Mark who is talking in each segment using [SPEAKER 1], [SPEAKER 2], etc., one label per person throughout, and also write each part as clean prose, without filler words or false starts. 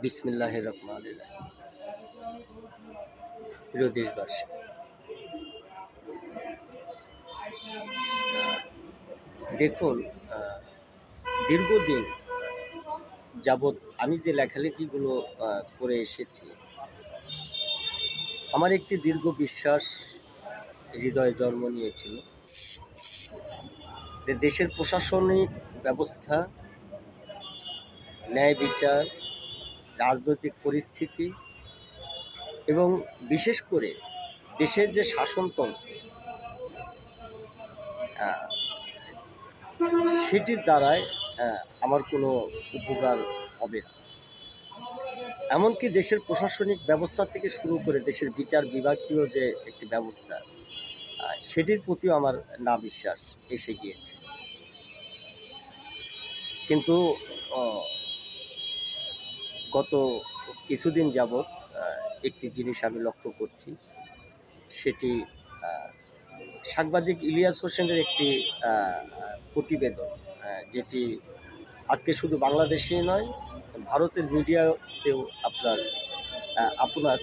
[SPEAKER 1] বিসমিল্লাহির রহমানির রহিম। প্রিয় দেশবাসী, দেখুন, দীর্ঘদিন যাবৎ আমি যে লেখালেখিগুলো করে এসেছি, আমার একটি দীর্ঘ বিশ্বাস হৃদয়ে জন্ম নিয়েছিল যে দেশের প্রশাসনিক ব্যবস্থা, ন্যায় বিচার, রাজনৈতিক পরিস্থিতি এবং বিশেষ করে দেশের যে শাসনতন্ত্র, সেটির দ্বারায় আমার কোনো উপকার হবে না। এমনকি দেশের প্রশাসনিক ব্যবস্থা থেকে শুরু করে দেশের বিচার বিভাগীয় যে একটি ব্যবস্থা, সেটির প্রতিও আমার না বিশ্বাস এসে গিয়েছে। কিন্তু গত কিছুদিন যাবৎ একটি জিনিস আমি লক্ষ্য করছি, সেটি সাংবাদিক ইলিয়াস হোসেনের একটি প্রতিবেদন, যেটি আজকে শুধু বাংলাদেশেই নয়, ভারতের মিডিয়াতেও আপনার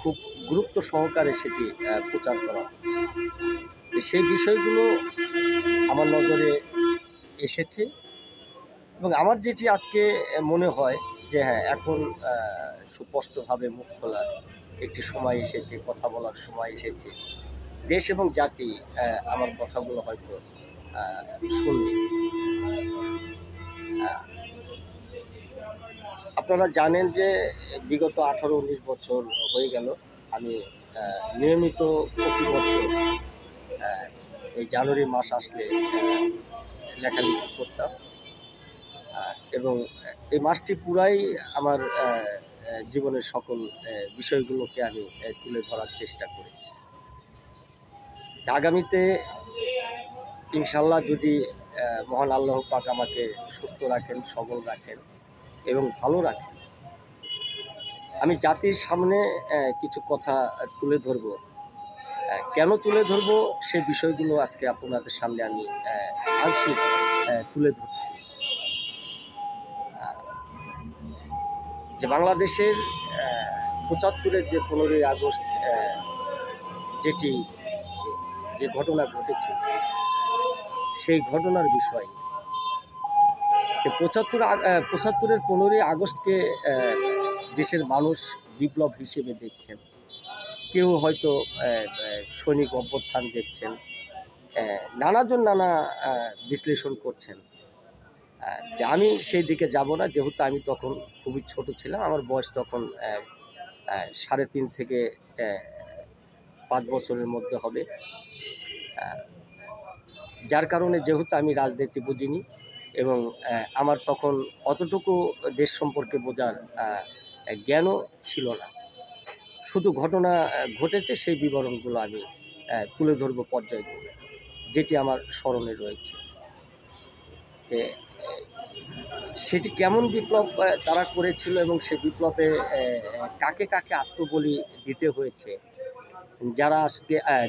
[SPEAKER 1] খুব গুরুত্ব সহকারে সেটি প্রচার করা হচ্ছে। সেই বিষয়গুলো আমার নজরে এসেছে এবং আমার যেটি আজকে মনে হয় যে হ্যাঁ, এখন সুস্পষ্টভাবে মুখ খোলার একটি সময় এসেছে, কথা বলার সময় এসেছে। দেশ এবং জাতি আমার কথাগুলো হয়তো শুনবে। আপনারা জানেন যে বিগত 18-19 বছর হয়ে গেল আমি নিয়মিত প্রতি বছর এই জানুয়ারি মাস আসলে লেখালেখি করতাম এবং এই মাসটি পুরাই আমার জীবনের সকল বিষয়গুলোকে আমি তুলে ধরার চেষ্টা করেছি। আগামীতে ইনশাল্লাহ যদি মহান আল্লাহ পাক আমাকে সুস্থ রাখেন, সবল রাখেন এবং ভালো রাখেন, আমি জাতির সামনে কিছু কথা তুলে ধরব। কেন তুলে ধরব সে বিষয়গুলো আজকে আপনাদের সামনে আমি আংশিক তুলে ধরছি। যে বাংলাদেশের 75-এর যে 15ই আগস্ট যে ঘটনা ঘটেছে, সেই ঘটনার বিষয় 75-এর 15ই আগস্টকে দেশের মানুষ বিপ্লব হিসেবে দেখছেন, কেউ হয়তো সৈনিক অভ্যুত্থান দেখছেন, নানাজন নানা বিশ্লেষণ করছেন। আমি সেই দিকে যাব না, যেহেতু আমি তখন খুবই ছোট ছিলাম। আমার বয়স তখন 3.5 থেকে 5 বছরের মধ্যে হবে, যার কারণে যেহেতু আমি রাজনীতি বুঝিনি এবং আমার তখন অতটুকু দেশ সম্পর্কে বোঝার জ্ঞানও ছিল না। শুধু ঘটনা ঘটেছে, সেই বিবরণগুলো আমি তুলে ধরব পর্যায়ক্রমে, যেটি আমার স্মরণে রয়েছে। সেটি কেমন বিপ্লব তারা করেছিল এবং সে বিপ্লবে কাকে কাকে আত্মবলি দিতে হয়েছে,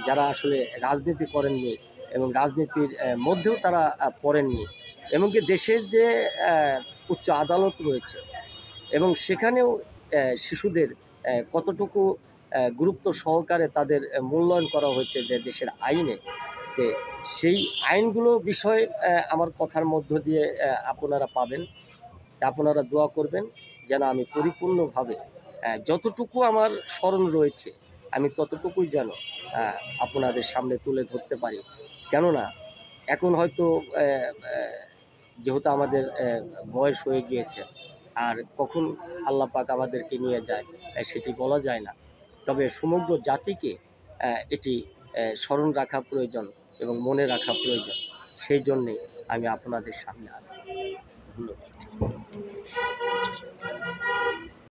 [SPEAKER 1] যারা আসলে রাজনীতি করেননি এবং রাজনীতির মধ্যেও তারা পড়েননি, এমনকি দেশের যে উচ্চ আদালত রয়েছে এবং সেখানেও শিশুদের কতটুকু গুরুত্ব সহকারে তাদের মূল্যায়ন করা হয়েছে যে দেশের আইনে। সেই আইনগুলো বিষয়ে আমার কথার মধ্য দিয়ে আপনারা পাবেন। আপনারা দোয়া করবেন যেন আমি পরিপূর্ণভাবে যতটুকু আমার স্মরণ রয়েছে আমি ততটুকুই যেন আপনাদের সামনে তুলে ধরতে পারি। কেননা এখন হয়তো যেহেতু আমাদের বয়স হয়ে গিয়েছে, আর কখন আল্লাহ পাক আমাদেরকে নিয়ে যায় সেটি বলা যায় না। তবে সমগ্র জাতিকে এটি স্মরণ রাখা প্রয়োজন এবং মনে রাখা প্রয়োজন। সেই জন্যে আমি আপনাদের সামনে আসি। ধন্যবাদ।